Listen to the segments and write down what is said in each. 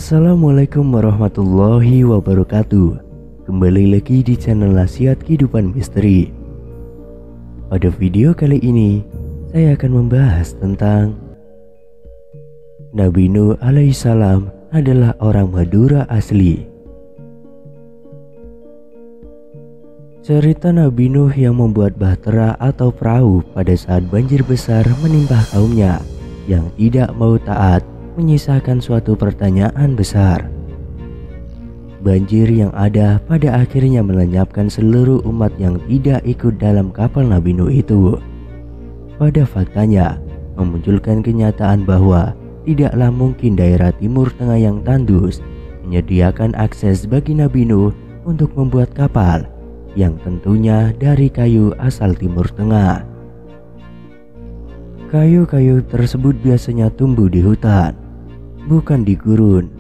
Assalamualaikum warahmatullahi wabarakatuh. Kembali lagi di channel Nasihat Kehidupan Misteri. Pada video kali ini saya akan membahas tentang Nabi Nuh alaihissalam adalah orang Madura asli. Cerita Nabi Nuh yang membuat bahtera atau perahu pada saat banjir besar menimpa kaumnya yang tidak mau taat menyisakan suatu pertanyaan besar. Banjir yang ada pada akhirnya melenyapkan seluruh umat yang tidak ikut dalam kapal Nabi Nuh itu. Pada faktanya, memunculkan kenyataan bahwa tidaklah mungkin daerah Timur Tengah yang tandus menyediakan akses bagi Nabi Nuh untuk membuat kapal yang tentunya dari kayu asal Timur Tengah. Kayu-kayu tersebut biasanya tumbuh di hutan, bukan di gurun,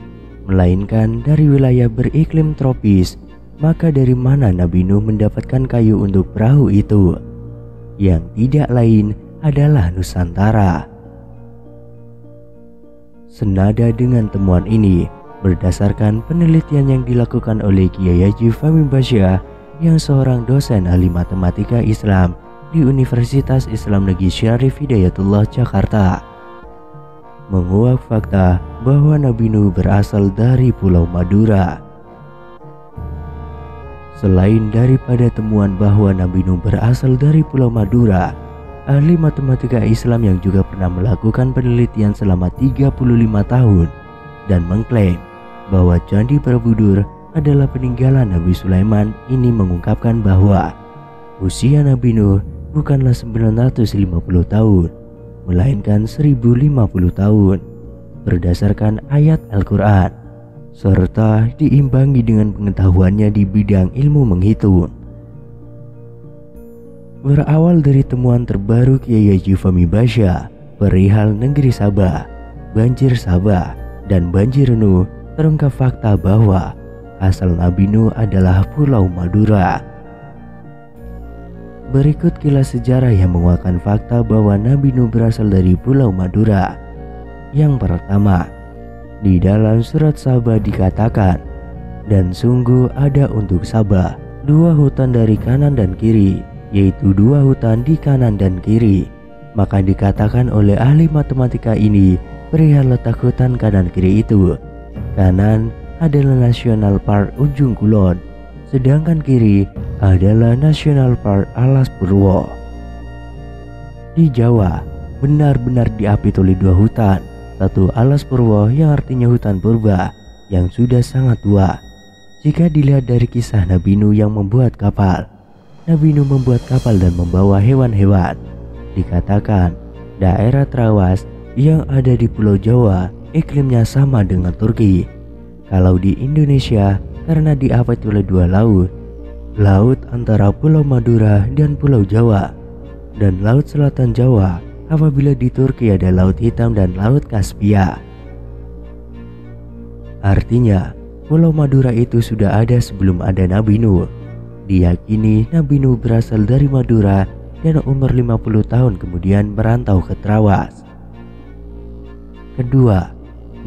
melainkan dari wilayah beriklim tropis. Maka dari mana Nabi Nuh mendapatkan kayu untuk perahu itu? Yang tidak lain adalah Nusantara. Senada dengan temuan ini, berdasarkan penelitian yang dilakukan oleh Kiai Haji Fahmi Basyah yang seorang dosen ahli matematika Islam di Universitas Islam Negeri Syarif Hidayatullah Jakarta, menguak fakta bahwa Nabi Nuh berasal dari Pulau Madura. Selain daripada temuan bahwa Nabi Nuh berasal dari Pulau Madura, ahli matematika Islam yang juga pernah melakukan penelitian selama 35 tahun dan mengklaim bahwa Candi Borobudur adalah peninggalan Nabi Sulaiman ini mengungkapkan bahwa usia Nabi Nuh bukanlah 950 tahun, melainkan 1050 tahun berdasarkan ayat Al-Quran, serta diimbangi dengan pengetahuannya di bidang ilmu menghitung. Berawal dari temuan terbaru Kiai Haji Fahmi Basyah perihal negeri Sabah, banjir Sabah, dan banjir Nuh, terungkap fakta bahwa asal Nabi Nuh adalah Pulau Madura. Berikut kilas sejarah yang menguatkan fakta bahwa Nabi Nuh berasal dari Pulau Madura. Yang pertama, di dalam surat Sabah dikatakan, "Dan sungguh ada untuk Sabah 2 hutan dari kanan dan kiri, yaitu 2 hutan di kanan dan kiri." Maka dikatakan oleh ahli matematika ini perihal letak hutan kanan kiri itu. Kanan adalah National Park Ujung Kulon, sedangkan kiri adalah National Park Alas Purwo. Di Jawa benar-benar diapit oleh 2 hutan, satu Alas Purwo yang artinya hutan purba yang sudah sangat tua. Jika dilihat dari kisah Nabi Nuh yang membuat kapal, Nabi Nuh membuat kapal dan membawa hewan-hewan. Dikatakan daerah Trawas yang ada di Pulau Jawa iklimnya sama dengan Turki. Kalau di Indonesia, karena diapit oleh 2 laut, laut antara Pulau Madura dan Pulau Jawa, dan laut selatan Jawa apabila di Turki ada Laut Hitam dan Laut Kaspia. Artinya, Pulau Madura itu sudah ada sebelum ada Nabi Nuh. Diyakini Nabi Nuh berasal dari Madura dan umur 50 tahun kemudian merantau ke Trawas. Kedua,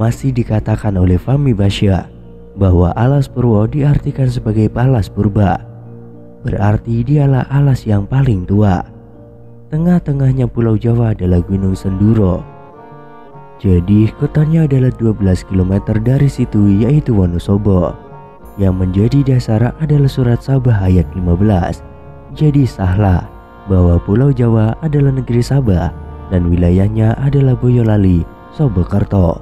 masih dikatakan oleh Fahmi Basyah bahwa Alas Purwo diartikan sebagai alas purba, berarti dialah alas yang paling tua. Tengah-tengahnya Pulau Jawa adalah Gunung Senduro. Jadi kotanya adalah 12 km dari situ, yaitu Wonosobo. Yang menjadi dasar adalah surat Sabah ayat 15. Jadi sahlah bahwa Pulau Jawa adalah negeri Sabah dan wilayahnya adalah Boyolali, Sobokerto.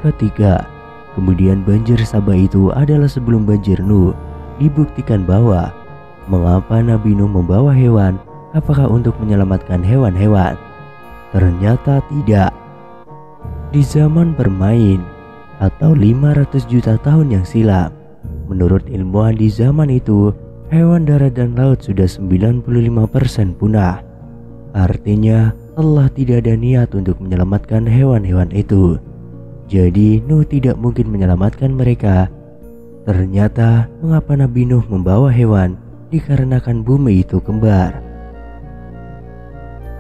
Ketiga, kemudian banjir Sabah itu adalah sebelum banjir Nuh. Dibuktikan bahwa mengapa Nabi Nuh membawa hewan, apakah untuk menyelamatkan hewan-hewan? Ternyata tidak. Di zaman bermain atau 500 juta tahun yang silam, menurut ilmuwan di zaman itu, hewan darat dan laut sudah 95% punah. Artinya Allah tidak ada niat untuk menyelamatkan hewan-hewan itu. Jadi Nuh tidak mungkin menyelamatkan mereka. Ternyata mengapa Nabi Nuh membawa hewan? Dikarenakan bumi itu kembar.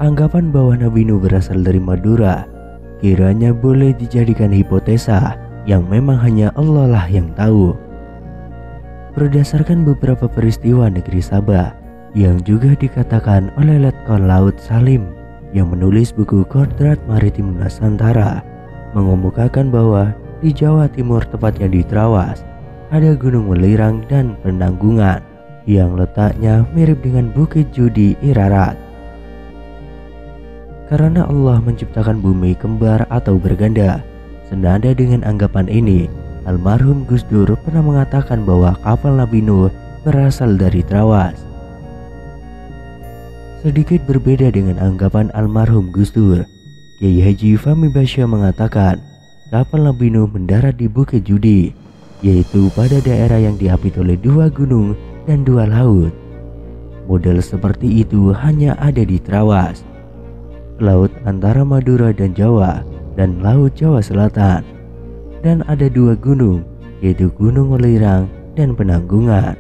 Anggapan bahwa Nabi Nuh berasal dari Madura kiranya boleh dijadikan hipotesa yang memang hanya Allah lah yang tahu. Berdasarkan beberapa peristiwa negeri Sabah yang juga dikatakan oleh Letkol Laut Salim yang menulis buku Kodrat Maritim Nusantara, mengemukakan bahwa di Jawa Timur, tepatnya di Trawas, ada Gunung Welirang dan Penanggungan yang letaknya mirip dengan Bukit Judi Irarat. Karena Allah menciptakan bumi kembar atau berganda, senada dengan anggapan ini, almarhum Gus Dur pernah mengatakan bahwa kapal Nabi Nuh berasal dari Trawas. Sedikit berbeda dengan anggapan almarhum Gus Dur, Kiai Haji Fahmi Basya mengatakan kapal Nabi Nuh mendarat di Bukit Judi, yaitu pada daerah yang diapit oleh 2 gunung dan 2 laut. Model seperti itu hanya ada di Trawas, laut antara Madura dan Jawa, dan laut Jawa Selatan. Dan ada 2 gunung, yaitu Gunung Welirang dan Penanggungan.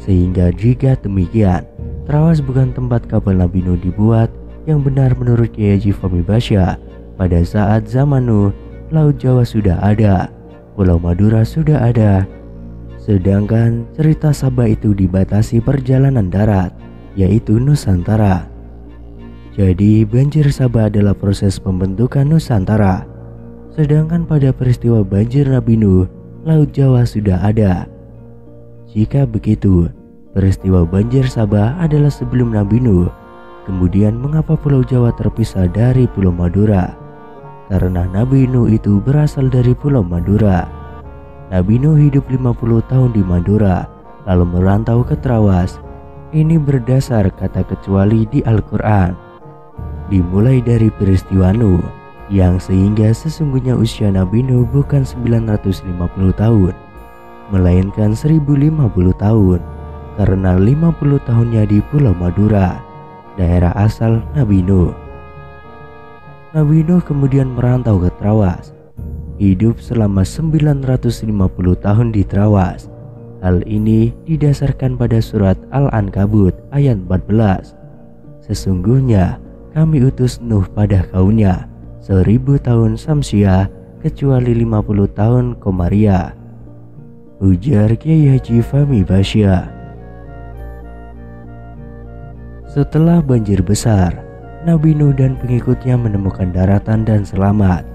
Sehingga jika demikian, Trawas bukan tempat kapal Nabi Nuh dibuat yang benar menurut Kiai Haji Fahmi Basya. Pada saat zaman Nuh, Laut Jawa sudah ada, Pulau Madura sudah ada. Sedangkan cerita Sabah itu dibatasi perjalanan darat, yaitu Nusantara. Jadi banjir Sabah adalah proses pembentukan Nusantara. Sedangkan pada peristiwa banjir Nabi Nuh, Laut Jawa sudah ada. Jika begitu, peristiwa banjir Sabah adalah sebelum Nabi Nuh. Kemudian mengapa Pulau Jawa terpisah dari Pulau Madura? Karena Nabi Nuh itu berasal dari Pulau Madura. Nabi Nuh hidup 50 tahun di Madura, lalu merantau ke Trawas. Ini berdasar kata kecuali di Al-Quran. Dimulai dari peristiwa Nuh, yang sehingga sesungguhnya usia Nabi Nuh bukan 950 tahun, melainkan 1050 tahun, karena 50 tahunnya di Pulau Madura, daerah asal Nabi Nuh. Nabi Nuh kemudian merantau ke Trawas, hidup selama 950 tahun di Trawas. Hal ini didasarkan pada surat Al-Ankabut ayat 14. Sesungguhnya kami utus Nuh pada kaumnya 1000 tahun Samsiah kecuali 50 tahun Komariah, ujar Kiai Haji Fahmi Basya. Setelah banjir besar, Nabi Nuh dan pengikutnya menemukan daratan dan selamat.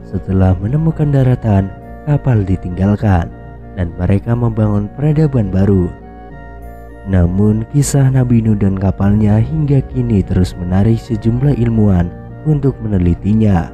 Setelah menemukan daratan, kapal ditinggalkan dan mereka membangun peradaban baru. Namun kisah Nabi Nuh dan kapalnya hingga kini terus menarik sejumlah ilmuwan untuk menelitinya.